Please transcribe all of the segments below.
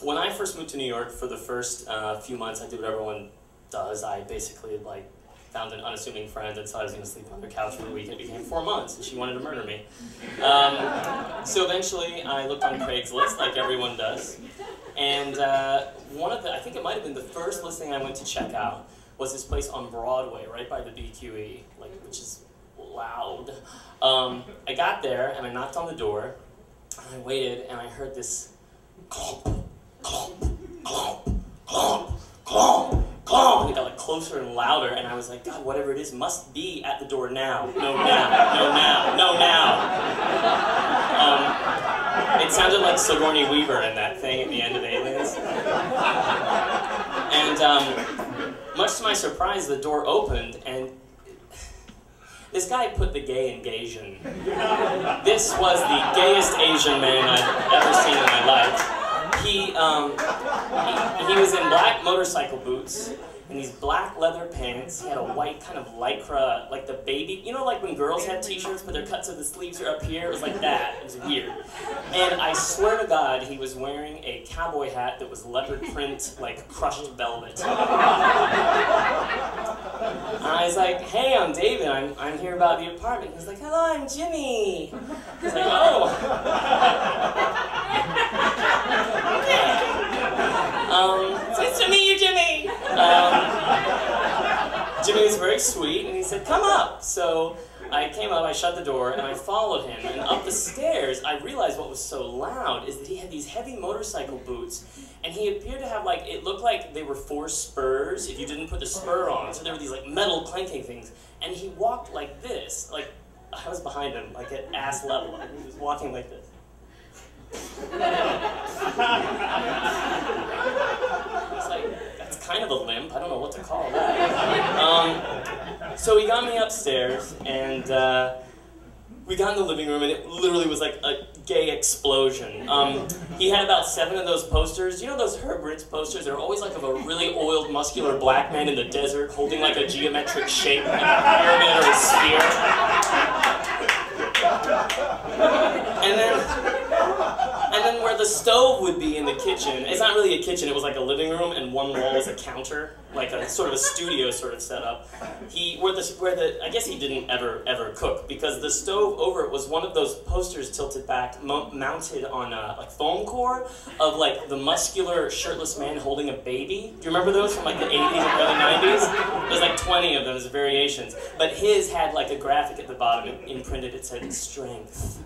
When I first moved to New York, for the first few months, I did what everyone does. I basically found an unassuming friend and said I was going to sleep on their couch for the week. It became 4 months, and she wanted to murder me. So eventually, I looked on Craigslist, like everyone does, and I think it might have been the first listing I went to check out, was this place on Broadway, right by the BQE, which is loud. I got there, and I knocked on the door, and I waited, and I heard this clomp, clomp, clomp, clomp, clomp, clomp, and it got closer and louder, and I was like, God, whatever it is must be at the door now. No, now. No, now. No, now. It sounded like Sigourney Weaver in that thing at the end of Aliens. And much to my surprise, the door opened, and this guy put the gay in gay-sian. This was the gayest Asian man I've ever seen in my life. He was in black motorcycle boots and these black leather pants. He had a white kind of lycra, like the baby, you know, like when girls had t-shirts but their cuts of the sleeves are up here? It was like that. It was weird. And I swear to God, he was wearing a cowboy hat that was leopard print, like crushed velvet. And I was like, hey, I'm David. I'm here about the apartment. He was like, hello, I'm Jimmy. I was like, oh. It's nice to meet you, Jimmy. Jimmy was very sweet, and he said, come up. So I came up, I shut the door, and I followed him. And up the stairs, I realized what was so loud is that he had these heavy motorcycle boots, and he appeared to have, it looked like they were 4 spurs if you didn't put the spur on. So there were these, metal clanking things. And he walked like this. I was behind him, at ass level. He was walking like this. It's that's kind of a limp. I don't know what to call that. So he got me upstairs, and we got in the living room, and it literally was like a gay explosion. He had about 7 of those posters. You know those Herb Ritts posters? They're always of a really oiled, muscular black man in the desert holding a geometric shape, like a pyramid or a sphere. And then where the stove would be in the kitchen, it's not really a kitchen, it was like a living room, and one wall was a counter, like a sort of a studio sort of setup. I guess he didn't ever cook, because the stove over it was one of those posters tilted back, mounted on a foam core of the muscular shirtless man holding a baby. Do you remember those from the 80s and early 90s? There's 20 of them, there's variations. But his had a graphic at the bottom, imprinted, it said, strength.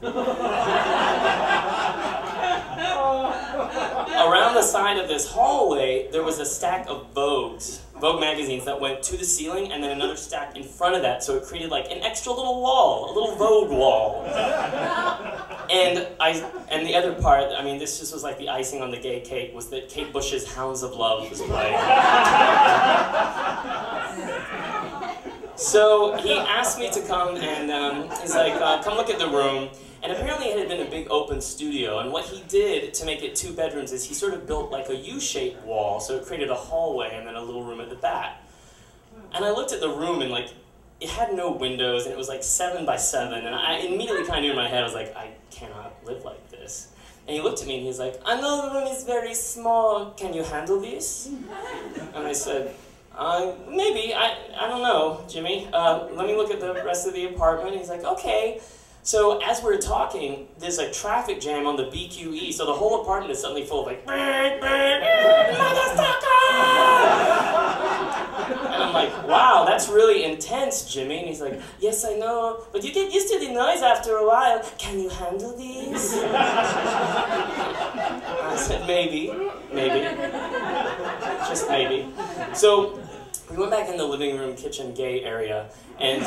Around the side of this hallway, there was a stack of Vogue magazines that went to the ceiling, and then another stack in front of that, so it created an extra little wall, a little Vogue wall. And the other part, this just was the icing on the gay cake, was that Kate Bush's Hounds of Love was playing. So he asked me to come, and he's like, come look at the room. And apparently it had been a big open studio, and what he did to make it 2 bedrooms is he sort of built a U-shaped wall, so it created a hallway and then a little room at the back. And I looked at the room, and it had no windows, and it was 7 by 7, and I immediately kind of knew in my head, I was like, I cannot live like this. And he looked at me and he's like, I know the room is very small, can you handle this? And I said, maybe, I don't know, Jimmy. Let me look at the rest of the apartment. And he's like, okay. So as we're talking, there's a traffic jam on the BQE, so the whole apartment is suddenly full of and I'm like, wow, that's really intense, Jimmy. And he's like, yes, I know, but you get used to the noise after a while. Can you handle these? I said, maybe, just maybe. So we went back in the living room, kitchen, gay area, and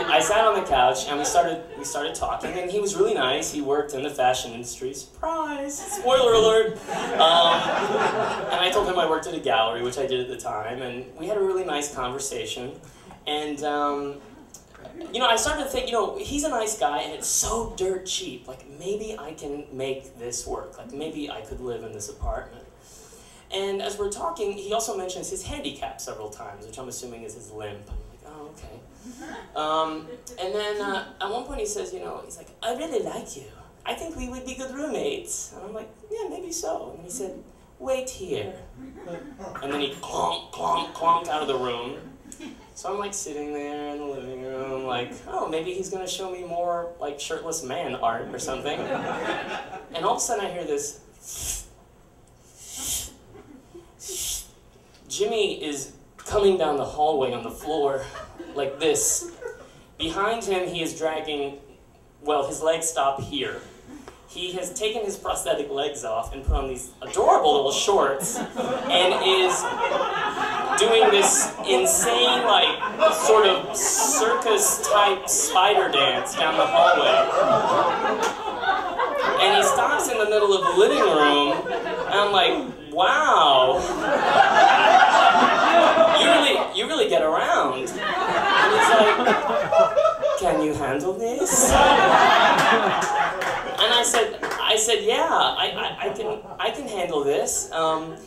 I sat on the couch, and we started talking, and he was really nice. He worked in the fashion industry. Surprise! Spoiler alert! And I told him I worked at a gallery, which I did at the time, and we had a really nice conversation. And I started to think, he's a nice guy, and it's so dirt cheap. Maybe I can make this work. Maybe I could live in this apartment. And as we're talking, he also mentions his handicap several times, which I'm assuming is his limp. I'm like, oh, okay. And then at one point he says, he's like, I really like you. I think we would be good roommates. And I'm like, yeah, maybe so. And he said, wait here. And then he clonk, clonk, clonked out of the room. So I'm like sitting there in the living room, like, oh, maybe he's gonna show me more like shirtless man art or something. And all of a sudden I hear this. Jimmy is coming down the hallway on the floor like this. Behind him, he is dragging, well, his legs stop here. He has taken his prosthetic legs off and put on these adorable little shorts and is doing this insane, like, sort of circus-type spider dance down the hallway. And he stops in the middle of the living room, and I'm like, wow. You really get around. And he's like, can you handle this? And I said, yeah, I can handle this. And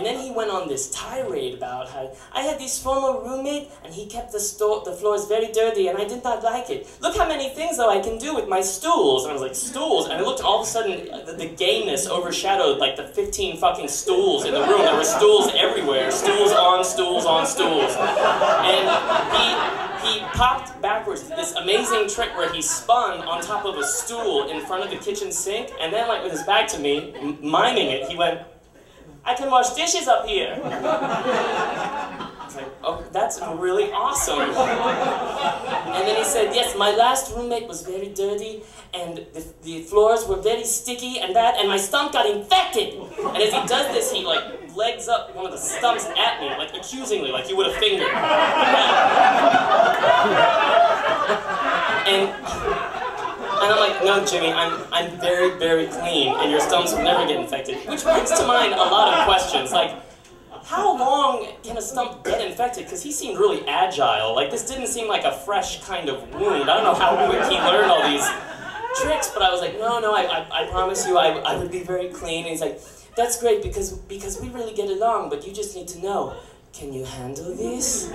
then he went on this tirade about how I had this former roommate and he kept the floors very dirty and I did not like it. Look how many things though I can do with my stools. And I was like, stools? And I looked, all of a sudden the gayness overshadowed like the 15 fucking stools in the room. There were stools everywhere, stools on stools on stools. And he popped backwards to this amazing trick where he spun on top of a stool in front of the kitchen sink, and then, like, with his back to me, miming it, he went, I can wash dishes up here. I was like, oh, that's really awesome. And then he said, yes, my last roommate was very dirty, and the floors were very sticky, and my stump got infected. And as he does this, he, like, legs up one of the stumps at me, like, accusingly, like he would a finger. And I'm like, no, Jimmy, I'm very, very clean, and your stumps will never get infected. Which brings to mind a lot of questions, like, how long can a stump get infected? Because he seemed really agile. Like, this didn't seem like a fresh kind of wound. I don't know how quick he learned all these tricks, but I was like, no, I promise you I would be very clean. And he's like, that's great, because we really get along, but you just need to know, can you handle this?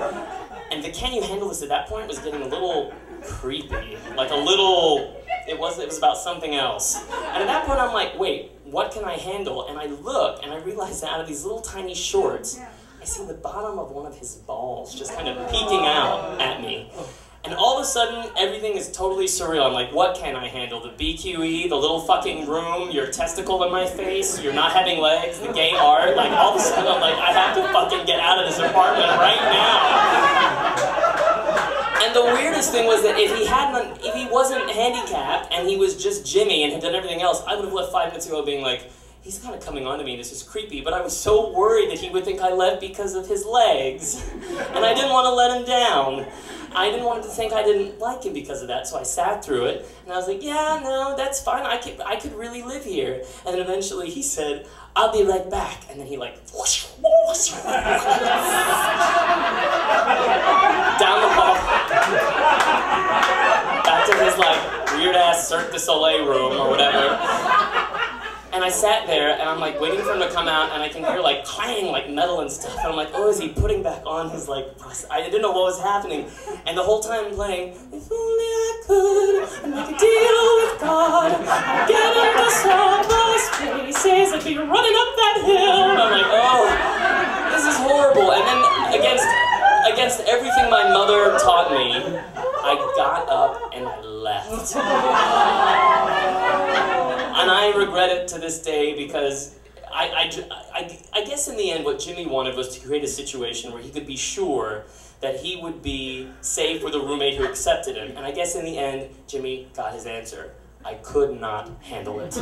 And the can you handle this at that point was getting a little creepy. Like a little, it was about something else. And at that point I'm like, wait, what can I handle? And I look and I realize that out of these little tiny shorts, I see the bottom of one of his balls just kind of peeking out at me. And all of a sudden, everything is totally surreal. I'm like, what can I handle? The BQE, the little fucking room, your testicle in my face, you're not having legs, the gay art. Like, all of a sudden, I'm like, I have to fucking get out of this apartment right now. And the weirdest thing was that if he wasn't handicapped and he was just Jimmy and had done everything else, I would have left 5 minutes ago being like, he's kind of coming on to me, this is creepy, but I was so worried that he would think I left because of his legs. And I didn't want to let him down. I didn't want him to think I didn't like him because of that, so I sat through it, and I was like, yeah, no, that's fine, I could really live here. And then eventually he said, I'll be right back, and then he like, whoosh, whoosh, down the hall, back to his like weird-ass Cirque du Soleil room or whatever. And I sat there, and I'm like waiting for him to come out, and I can hear like clang, like metal and stuff. And I'm like, oh, is he putting back on his like, I didn't know what was happening. And the whole time playing, if only I could make a deal with God, I'd get into some spaces and be running up that hill. And I'm like, oh, this is horrible. And then against everything my mother taught me, I got up and I left. And I regret it to this day because I guess in the end what Jimmy wanted was to create a situation where he could be sure that he would be safe with a roommate who accepted him. And I guess in the end, Jimmy got his answer. I could not handle it.